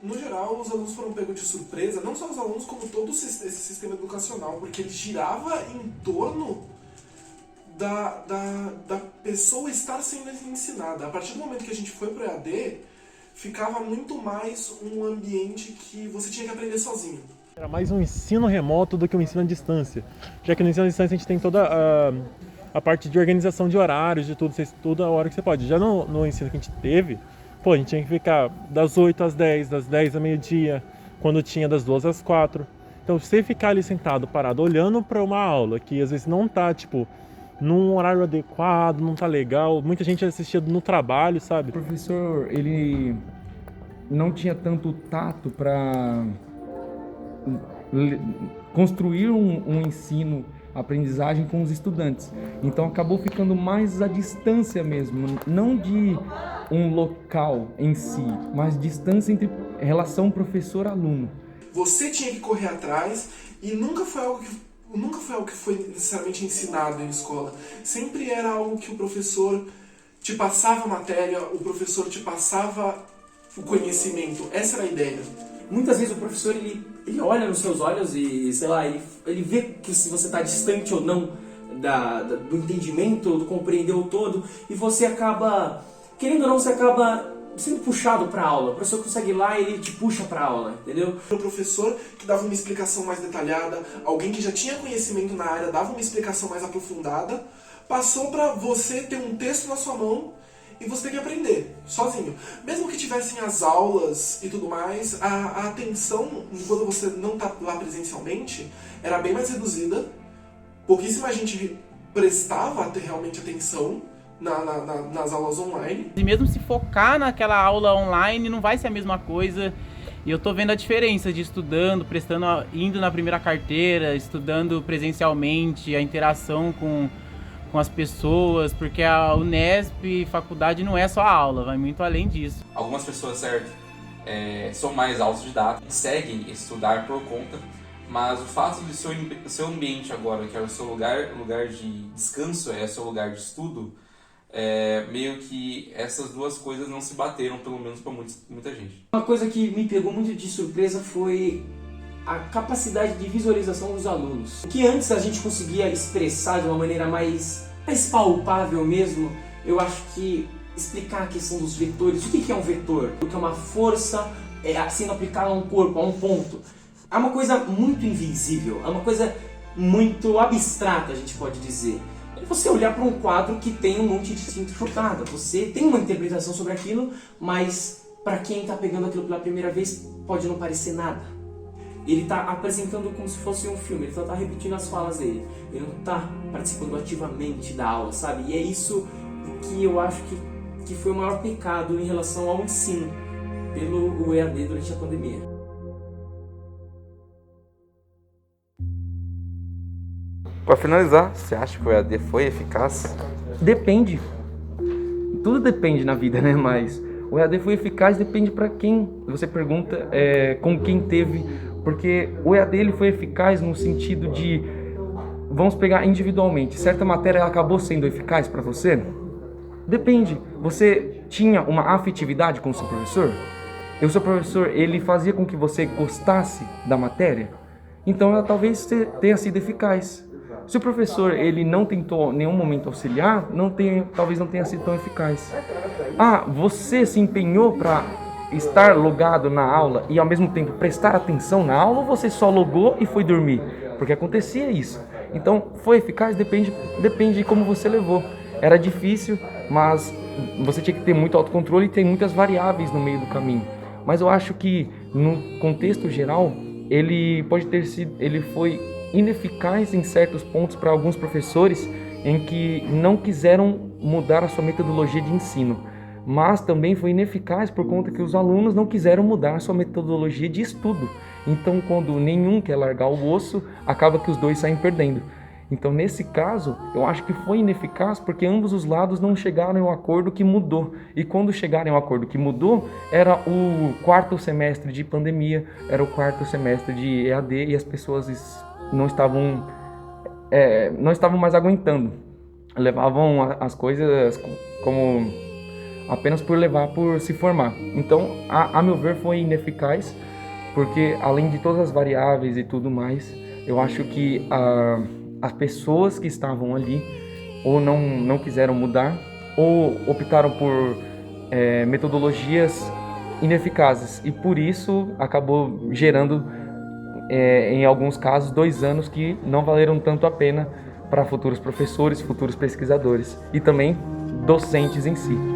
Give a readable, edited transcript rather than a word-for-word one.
No geral, os alunos foram pegos de surpresa, não só os alunos, como todo esse sistema educacional, porque ele girava em torno da pessoa estar sendo ensinada. A partir do momento que a gente foi para o EAD, ficava muito mais um ambiente que você tinha que aprender sozinho. Era mais um ensino remoto do que um ensino à distância, já que no ensino à distância a gente tem toda a parte de organização de horários, de tudo, você estuda a hora que você pode. Já no ensino que a gente teve, pô, a gente tinha que ficar das 8 às 10, das 10 ao meio-dia, quando tinha das 2 às 4. Então, você ficar ali sentado, parado, olhando para uma aula que às vezes não tá, tipo, num horário adequado, não tá legal, muita gente assistia no trabalho, sabe? O professor, ele não tinha tanto tato para construir um ensino, aprendizagem com os estudantes. Então acabou ficando mais à distância mesmo, não de um local em si, mas distância entre relação professor-aluno. Você tinha que correr atrás e nunca foi algo que foi necessariamente ensinado em escola. Sempre era algo que o professor te passava a matéria, o professor te passava o conhecimento. Essa era a ideia. Muitas vezes o professor ele olha nos seus olhos e, sei lá, ele vê que se você está distante ou não do entendimento, do compreender o todo, e você acaba, querendo ou não, você acaba sendo puxado para a aula. O professor consegue ir lá e ele te puxa para a aula, entendeu? O professor que dava uma explicação mais detalhada, alguém que já tinha conhecimento na área dava uma explicação mais aprofundada, passou para você ter um texto na sua mão e você ter que aprender, sozinho. Mesmo que tivessem as aulas e tudo mais, a atenção, quando você não está lá presencialmente, era bem mais reduzida. Pouquíssima gente prestava realmente atenção nas aulas online. E mesmo se focar naquela aula online, não vai ser a mesma coisa. E eu tô vendo a diferença de estudando, indo na primeira carteira, estudando presencialmente, a interação com as pessoas, porque a Unesp, faculdade, não é só a aula, vai muito além disso. Algumas pessoas, certo, são mais autodidatas, seguem estudar por conta, mas o fato de seu ambiente agora, que é o seu lugar de descanso, é o seu lugar de estudo, meio que essas duas coisas não se bateram, pelo menos para muita gente. Uma coisa que me pegou muito de surpresa foi a capacidade de visualização dos alunos. O que antes a gente conseguia expressar de uma maneira mais palpável mesmo, eu acho que explicar a questão dos vetores. O que é um vetor? O que é uma força sendo aplicada a um corpo, a um ponto. É uma coisa muito invisível, é uma coisa muito abstrata, a gente pode dizer. É você olhar para um quadro que tem um monte de tinta chutada. Você tem uma interpretação sobre aquilo, mas para quem está pegando aquilo pela primeira vez, pode não parecer nada. Ele está apresentando como se fosse um filme, ele só está repetindo as falas dele. Ele não está participando ativamente da aula, sabe? E é isso que eu acho que foi o maior pecado em relação ao ensino pelo EAD durante a pandemia. Para finalizar, você acha que o EAD foi eficaz? Depende. Tudo depende na vida, né? Mas o EAD foi eficaz, depende para quem. Você pergunta com quem teve. Porque o EAD ele foi eficaz no sentido de, vamos pegar individualmente, certa matéria ela acabou sendo eficaz para você? Depende. Você tinha uma afetividade com o seu professor? E o seu professor ele fazia com que você gostasse da matéria? Então ela talvez tenha sido eficaz. Se o professor ele não tentou em nenhum momento auxiliar, talvez não tenha sido tão eficaz. Você se empenhou para estar logado na aula e ao mesmo tempo prestar atenção na aula, ou você só logou e foi dormir? Porque acontecia isso. Então, foi eficaz? Depende de como você levou. Era difícil, mas você tinha que ter muito autocontrole e tem muitas variáveis no meio do caminho. Mas eu acho que, no contexto geral, ele foi ineficaz em certos pontos para alguns professores em que não quiseram mudar a sua metodologia de ensino. Mas também foi ineficaz por conta que os alunos não quiseram mudar a sua metodologia de estudo. Então, quando nenhum quer largar o osso, acaba que os dois saem perdendo. Então, nesse caso, eu acho que foi ineficaz porque ambos os lados não chegaram ao acordo que mudou. E quando chegaram ao acordo que mudou, era o 4º semestre de pandemia, era o 4º semestre de EAD e as pessoas não estavam mais aguentando. Levavam as coisas como apenas por levar por se formar. Então, a meu ver, foi ineficaz, porque além de todas as variáveis e tudo mais, eu acho que as pessoas que estavam ali ou não quiseram mudar, ou optaram por metodologias ineficazes, e por isso acabou gerando, em alguns casos, 2 anos que não valeram tanto a pena para futuros professores, futuros pesquisadores e também docentes em si.